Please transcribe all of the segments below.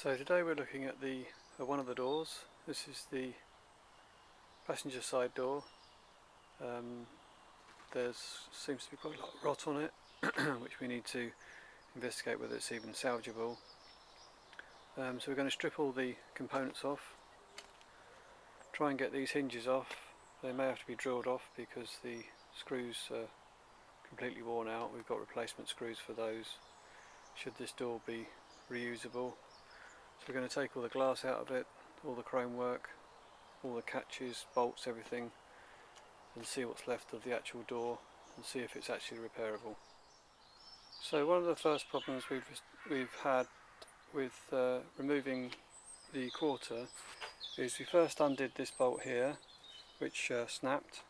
So today we're looking at one of the doors. This is the passenger side door. There seems to be quite a lot of rot on it, which we need to investigate whether it's even salvageable. So we're going to strip all the components off, try and get these hinges off. They may have to be drilled off because the screws are completely worn out. We've got replacement screws for those should this door be reusable. So we're going to take all the glass out of it, all the chrome work, all the catches, bolts, everything, and see what's left of the actual door and see if it's actually repairable. So one of the first problems we've had with removing the quarter is we first undid this bolt here, which snapped.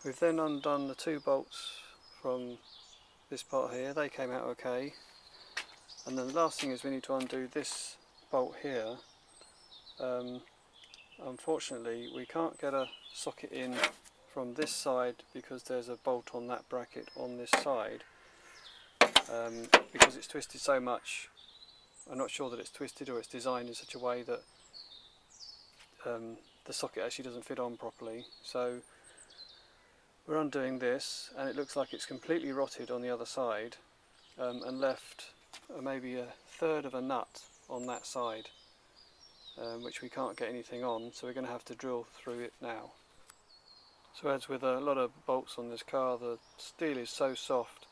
We've then undone the two bolts from this part here. They came out okay. And then the last thing is we need to undo this bolt here. Unfortunately we can't get a socket in from this side because there's a bolt on that bracket on this side, because it's twisted so much. I'm not sure that it's twisted or it's designed in such a way that the socket actually doesn't fit on properly. So we're undoing this, and it looks like it's completely rotted on the other side, and left maybe a third of a nut on that side, which we can't get anything on, so we're going to have to drill through it now. So as with a lot of bolts on this car, the steel is so soft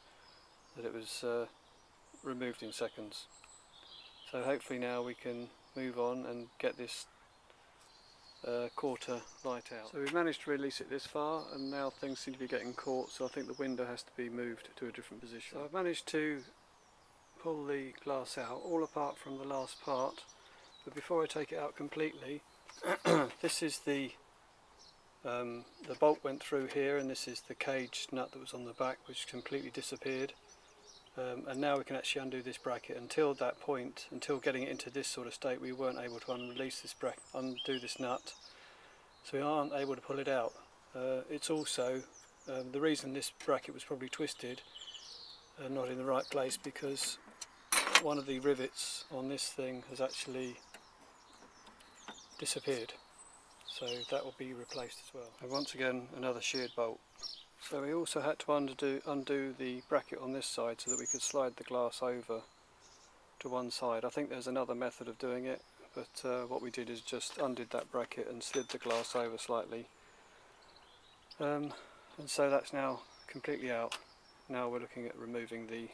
that it was removed in seconds. So hopefully now we can move on and get this quarter light out. So we've managed to release it this far, and now things seem to be getting caught, so I think the window has to be moved to a different position. So I've managed to pull the glass out, all apart from the last part, but before I take it out completely, this is the bolt went through here, and this is the cage nut that was on the back, which completely disappeared. And now we can actually undo this bracket. Until that point, until getting it into this sort of state, we weren't able to release this bracket, undo this nut, so we aren't able to pull it out. It's also the reason this bracket was probably twisted, not in the right place, because one of the rivets on this thing has actually disappeared, so that will be replaced as well. And once again, another sheared bolt. So we also had to undo the bracket on this side so that we could slide the glass over to one side. I think there's another method of doing it, but what we did is just undid that bracket and slid the glass over slightly. And so that's now completely out. Now we're looking at removing the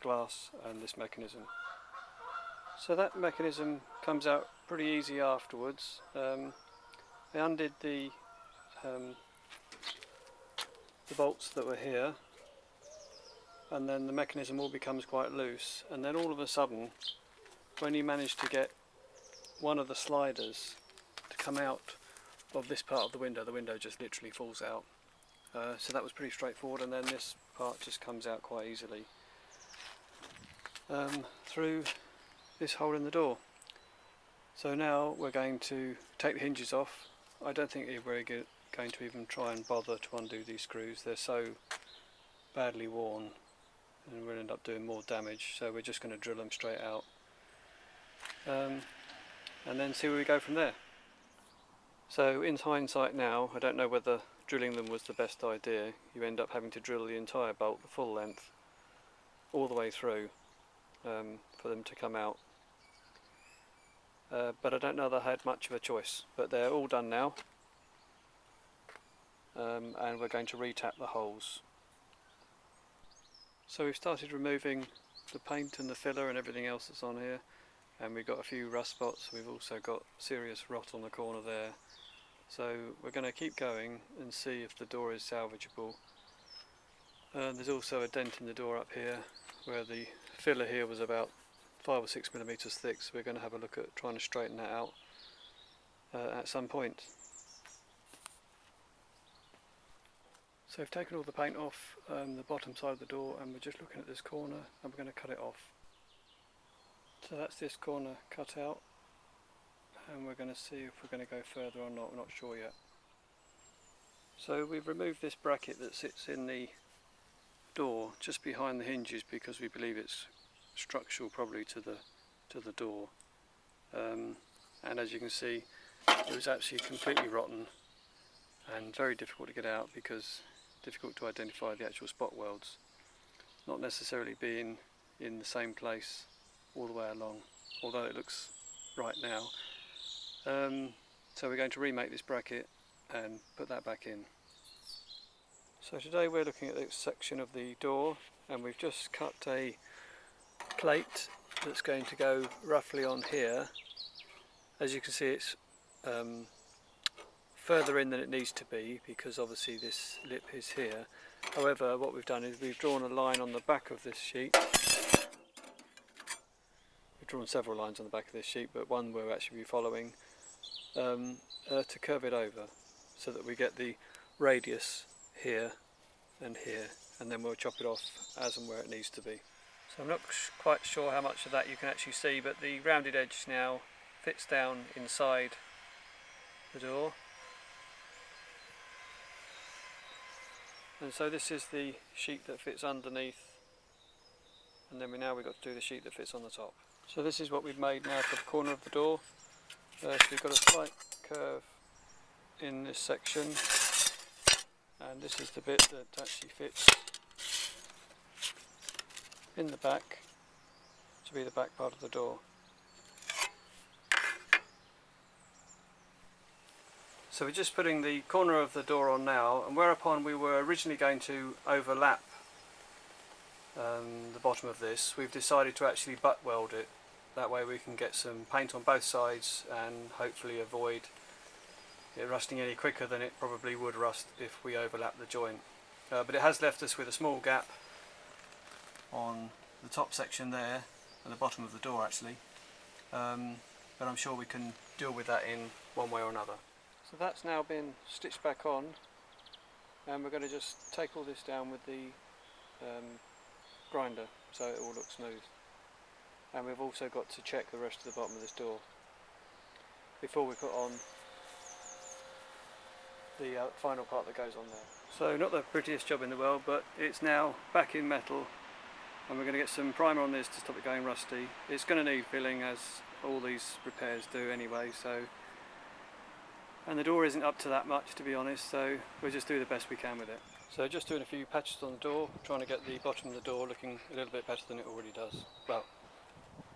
glass and this mechanism. So that mechanism comes out pretty easy afterwards. I undid the bolts that were here, and then the mechanism all becomes quite loose, and then all of a sudden, when you manage to get one of the sliders to come out of this part of the window just literally falls out. So that was pretty straightforward, and then this part just comes out quite easily through this hole in the door. So now we're going to take the hinges off. I don't think we're very good going to even try and bother to undo these screws. They're so badly worn and we'll end up doing more damage, so we're just going to drill them straight out, and then see where we go from there. So in hindsight now, I don't know whether drilling them was the best idea. You end up having to drill the entire bolt, the full length, all the way through, for them to come out. But I don't know that I had much of a choice, but they're all done now. And we're going to re-tap the holes. So we've started removing the paint and the filler and everything else that's on here, and we've got a few rust spots. We've also got serious rot on the corner there, so we're going to keep going and see if the door is salvageable. There's also a dent in the door up here where the filler here was about 5 or 6 millimeters thick, so we're going to have a look at trying to straighten that out at some point. So we've taken all the paint off the bottom side of the door, and we're just looking at this corner, and we're going to cut it off. So that's this corner cut out, and we're going to see if we're going to go further or not. We're not sure yet. So we've removed this bracket that sits in the door just behind the hinges because we believe it's structural probably to the to the door, and as you can see, it was actually completely rotten and very difficult to get out because difficult to identify the actual spot welds, not necessarily being in the same place all the way along, although it looks right now. So we're going to remake this bracket and put that back in. So today we're looking at this section of the door, and we've just cut a plate that's going to go roughly on here. As you can see, it's further in than it needs to be because obviously this lip is here. However, what we've done is we've drawn a line on the back of this sheet. We've drawn several lines on the back of this sheet, but one we'll actually be following to curve it over so that we get the radius here and here, and then we'll chop it off as and where it needs to be. So I'm not quite sure how much of that you can actually see, but the rounded edge now fits down inside the door. And so this is the sheet that fits underneath, and then we've got to do the sheet that fits on the top. So this is what we've made now for the corner of the door. So we've got a slight curve in this section, and this is the bit that actually fits in the back to be the back part of the door. So we're just putting the corner of the door on now, and whereupon we were originally going to overlap the bottom of this, we've decided to actually butt weld it. That way we can get some paint on both sides and hopefully avoid it rusting any quicker than it probably would rust if we overlap the joint. But it has left us with a small gap on the top section there and the bottom of the door actually, but I'm sure we can deal with that in one way or another. So that's now been stitched back on, and we're going to just take all this down with the grinder so it all looks smooth. And we've also got to check the rest of the bottom of this door before we put on the final part that goes on there. So not the prettiest job in the world, but it's now back in metal, and we're going to get some primer on this to stop it going rusty. It's going to need filling, as all these repairs do anyway, and the door isn't up to that much, to be honest, so we'll just do the best we can with it. So just doing a few patches on the door, trying to get the bottom of the door looking a little bit better than it already does. Well,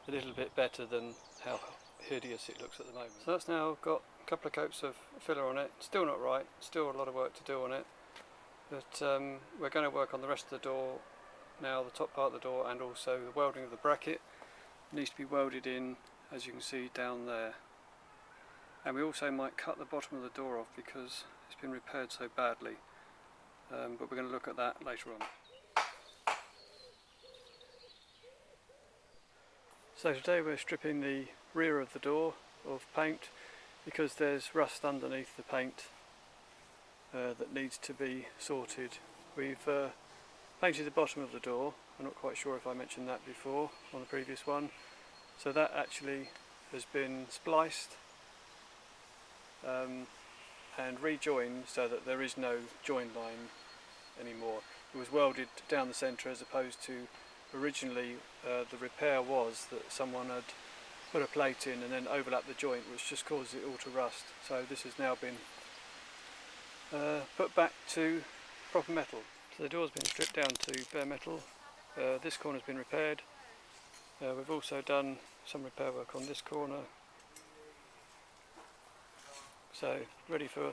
a little bit better than how hideous it looks at the moment. So that's now got a couple of coats of filler on it. Still not right, still a lot of work to do on it, but we're going to work on the rest of the door now, the top part of the door, and also the welding of the bracket needs to be welded in, as you can see down there. And we also might cut the bottom of the door off because it's been repaired so badly, but we're going to look at that later on. So today we're stripping the rear of the door of paint because there's rust underneath the paint that needs to be sorted. We've painted the bottom of the door. I'm not quite sure if I mentioned that before on the previous one. So that actually has been spliced and rejoined so that there is no join line anymore. It was welded down the centre, as opposed to originally the repair was that someone had put a plate in and then overlapped the joint, which just caused it all to rust. So this has now been put back to proper metal. So the door's been stripped down to bare metal. This corner's been repaired. We've also done some repair work on this corner. So ready for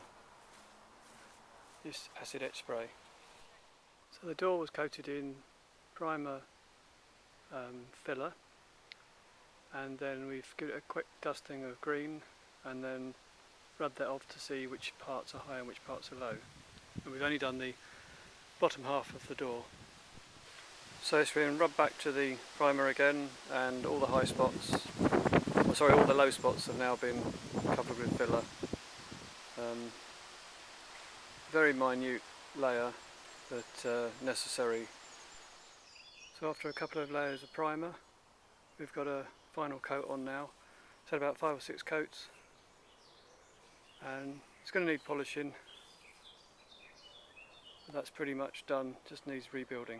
this acid etch spray. So the door was coated in primer filler, and then we've given it a quick dusting of green and then rubbed that off to see which parts are high and which parts are low. And we've only done the bottom half of the door. So it's been rubbed back to the primer again, and all the high spots, all the low spots have now been covered with filler. Very minute layer, but necessary. So after a couple of layers of primer, we've got a final coat on now. It's had about 5 or 6 coats, and it's going to need polishing, but that's pretty much done, just needs rebuilding.